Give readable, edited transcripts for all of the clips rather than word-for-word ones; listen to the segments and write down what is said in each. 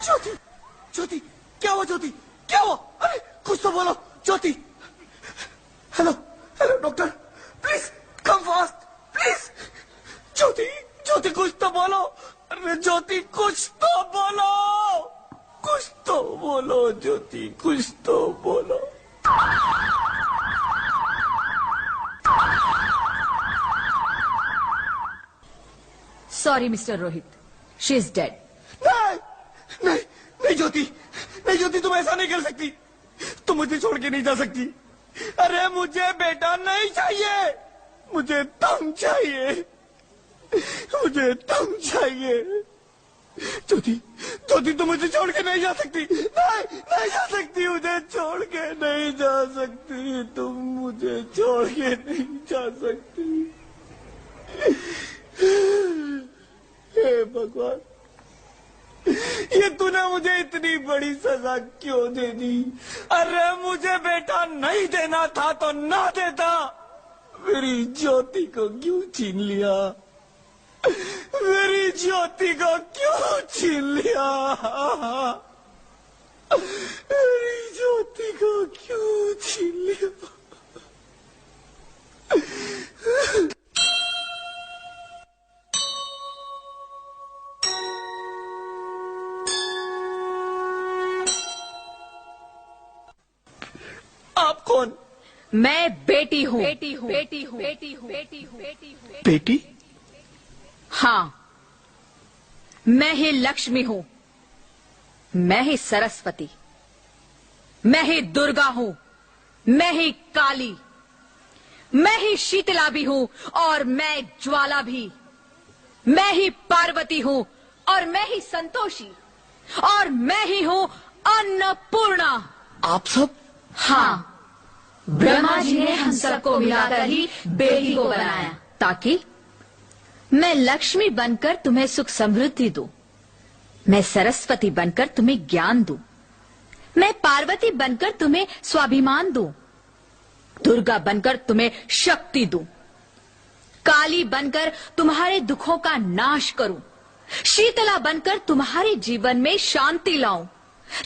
ज्योति, ज्योति, क्या हुआ ज्योति, क्या हुआ? अरे कुछ तो बोलो Jyoti. Hello, hello doctor, please come fast, please. Jyoti, Jyoti कुछ तो बोलो। अरे ज्योति कुछ तो बोलो, कुछ तो बोलो ज्योति, कुछ तो बोलो। Sorry mister Rohit, she is dead. नहीं नहीं नहीं ज्योति, नहीं ज्योति, तुम ऐसा नहीं कर सकती, तुम मुझे छोड़ के नहीं जा सकती। अरे मुझे बेटा नहीं चाहिए, मुझे तुम चाहिए, मुझे तुम चाहिए। ज्योति, ज्योति तुम मुझे छोड़ के नहीं जा सकती, नहीं नहीं जा सकती, मुझे छोड़ के नहीं जा सकती, तुम मुझे छोड़ के नहीं जा सकती। हे भगवान, ये तूने मुझे इतनी बड़ी सजा क्यों दे दी? अरे मुझे बेटा नहीं देना था तो ना देता, मेरी ज्योति को क्यों छीन लिया, मेरी ज्योति को क्यों छीन लिया, मेरी ज्योति को क्यों छीन लिया? आप कौन? मैं बेटी हूँ, बेटी हूँ, बेटी हूँ, बेटी हूँ, बेटी हूँ, बेटी हूँ। बेटी? हाँ, मैं ही लक्ष्मी हूँ, मैं ही सरस्वती, मैं ही दुर्गा हूँ, मैं ही काली, मैं ही शीतला भी हूँ और मैं ज्वाला भी, मैं ही पार्वती हूँ और मैं ही संतोषी, और मैं ही हूँ अन्नपूर्णा। आप सब? हाँ, ब्रह्मा जी ने हम सबको मिलाकर ही बेटी को बनाया, ताकि मैं लक्ष्मी बनकर तुम्हें सुख समृद्धि दूं, मैं सरस्वती बनकर तुम्हें ज्ञान दूं, मैं पार्वती बनकर तुम्हें स्वाभिमान दूं, दुर्गा बनकर तुम्हें शक्ति दूं, काली बनकर तुम्हारे दुखों का नाश करूं, शीतला बनकर तुम्हारे जीवन में शांति लाऊं,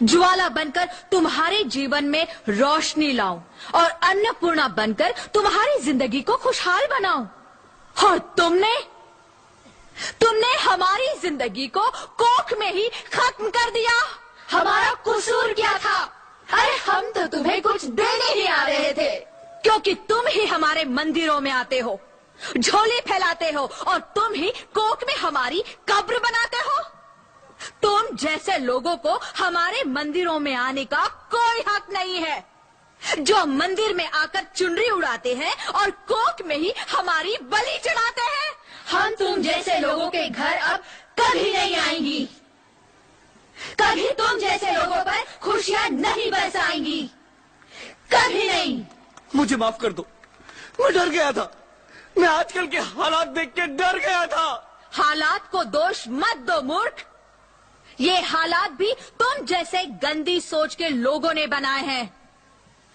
ज्वाला बनकर तुम्हारे जीवन में रोशनी लाऊं, और अन्नपूर्णा बनकर तुम्हारी जिंदगी को खुशहाल बनाऊं। और तुमने हमारी जिंदगी को कोख में ही खत्म कर दिया। हमारा कसूर क्या था? अरे हम तो तुम्हें कुछ देने ही आ रहे थे, क्योंकि तुम ही हमारे मंदिरों में आते हो, झोली फैलाते हो, और तुम ही कोख में हमारी कब्र बनाते हो। तुम जैसे लोगों को हमारे मंदिरों में आने का कोई हक नहीं है, जो मंदिर में आकर चुनरी उड़ाते हैं और कोख में ही हमारी बलि चढ़ाते हैं। हम तुम जैसे लोगों के घर अब कभी नहीं आएंगी, कभी तुम जैसे लोगों पर खुशियां नहीं बरसाएंगी, कभी नहीं। मुझे माफ कर दो, मैं डर गया था, मैं आजकल के हालात देख के डर गया था। हालात को दोष मत दो मूर्ख, ये हालात भी तुम जैसे गंदी सोच के लोगों ने बनाए हैं।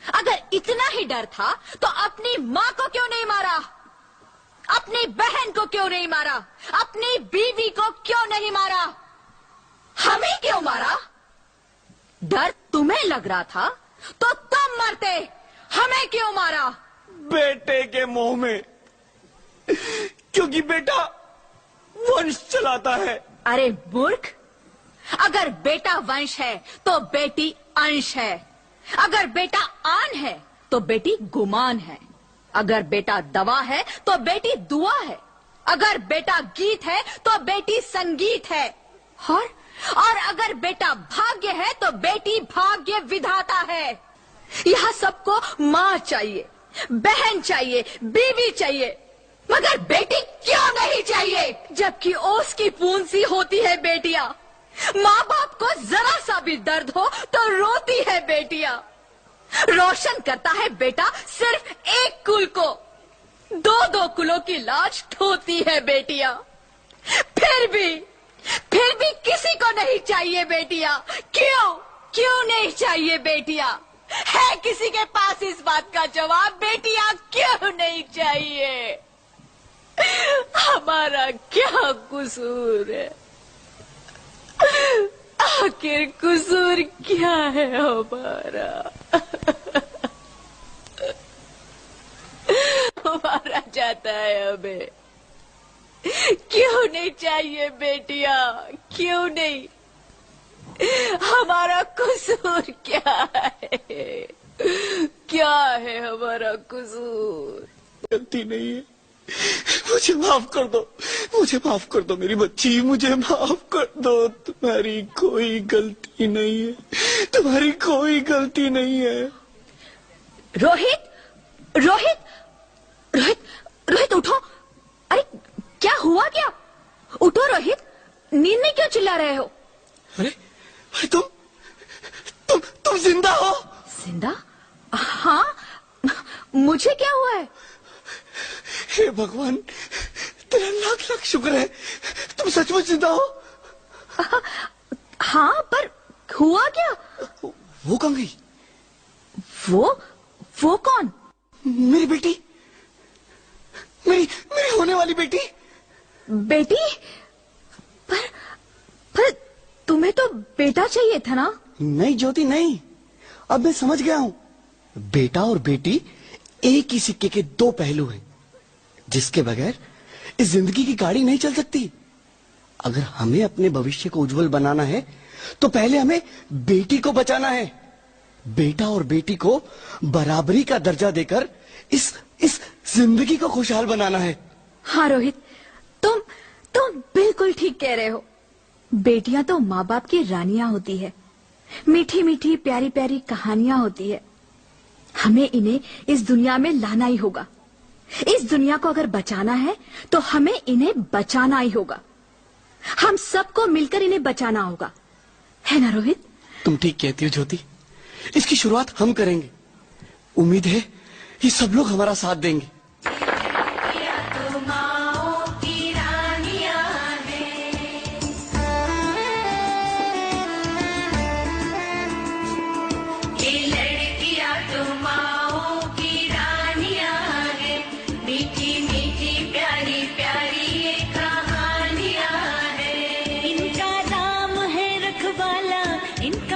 अगर इतना ही डर था तो अपनी माँ को क्यों नहीं मारा, अपनी बहन को क्यों नहीं मारा, अपनी बीवी को क्यों नहीं मारा, हमें क्यों मारा? डर तुम्हें लग रहा था तो तुम मरते, हमें क्यों मारा? बेटे के मोह में, क्योंकि बेटा वंश चलाता है। अरे मूर्ख, अगर बेटा वंश है तो बेटी अंश है, अगर बेटा आन है तो बेटी गुमान है, अगर बेटा दवा है तो बेटी दुआ है, अगर बेटा गीत है तो बेटी संगीत है, और अगर बेटा भाग्य है तो बेटी भाग्य विधाता है। यहाँ सबको माँ चाहिए, बहन चाहिए, बीवी चाहिए, मगर बेटी क्यों नहीं चाहिए? जबकि ओस की बूंद सी होती है बेटियां, माँ बाप को जरा सा भी दर्द हो तो रोती है बेटियां। रोशन करता है बेटा सिर्फ एक कुल को, दो दो कुलों की लाज ढोती है बेटियां। फिर भी किसी को नहीं चाहिए बेटियां। क्यों नहीं चाहिए बेटियां? है किसी के पास इस बात का जवाब? बेटियां क्यों नहीं चाहिए? हमारा क्या कसूर है? आखिर कसूर क्या है हमारा? मारा जाता है हमें। क्यों नहीं चाहिए बेटियां, क्यों नहीं? हमारा कसूर क्या है? क्या है हमारा कसूर? गलती नहीं है, मुझे माफ कर दो, मुझे माफ कर दो मेरी बच्ची, मुझे माफ कर दो। तुम्हारी कोई गलती नहीं है, तुम्हारी कोई गलती नहीं है। रोहित, रोहित, रोहित, रोहित उठो। अरे क्या हुआ क्या? उठो रोहित, नींद में क्यों चिल्ला रहे हो? अरे अरे तुम जिंदा हो? जिंदा? हाँ, मुझे क्या हुआ है? हे भगवान, तेरा लाख लाख शुक्र है, तुम सचमुच जिंदा हो। हाँ, पर हुआ क्या? वो कहाँ गई? वो कौन? मेरी बेटी, मेरी होने वाली बेटी। बेटी? पर तुम्हें तो बेटा चाहिए था ना? नहीं ज्योति नहीं, अब मैं समझ गया हूँ। बेटा और बेटी एक ही सिक्के के दो पहलू हैं, जिसके बगैर इस जिंदगी की गाड़ी नहीं चल सकती। अगर हमें अपने भविष्य को उज्जवल बनाना है तो पहले हमें बेटी को बचाना है। बेटा और बेटी को बराबरी का दर्जा देकर इस जिंदगी को खुशहाल बनाना है। हाँ रोहित, तुम बिल्कुल ठीक कह रहे हो। बेटियां तो माँ बाप की रानियां होती है, मीठी मीठी प्यारी प्यारी कहानियां होती है। हमें इन्हें इस दुनिया में लाना ही होगा। इस दुनिया को अगर बचाना है तो हमें इन्हें बचाना ही होगा। हम सबको मिलकर इन्हें बचाना होगा, है ना रोहित? तुम ठीक कहती हो ज्योति, इसकी शुरुआत हम करेंगे। उम्मीद है ये सब लोग हमारा साथ देंगे।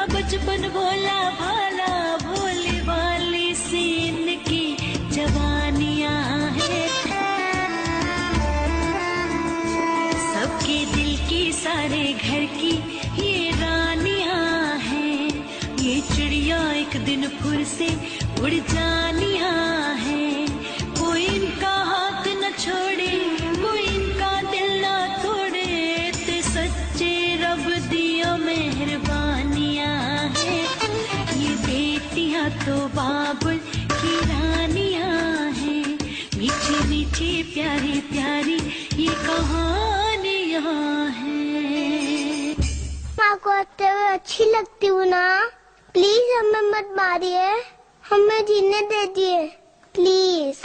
बचपन भोला भाला, भोली भाली सी इनकी जवानियां हैं। सबके दिल की, सारे घर की ये रानियां हैं। ये चिड़िया एक दिन फिर से उड़ जानियां हैं। कोई इनका हाथ न छोड़े, कोई इनका दिल न तोड़े। ते सच्चे रब दिया मेहरबानियां हैं। ये बेटियां तो बाबुल की रानियां हैं। मीठी मीठी प्यारी प्यारी ये कहानियां हैं। माँ को अच्छी लगती हूँ ना, प्लीज हमें मत मारिए, हमें जीने दीजिए प्लीज।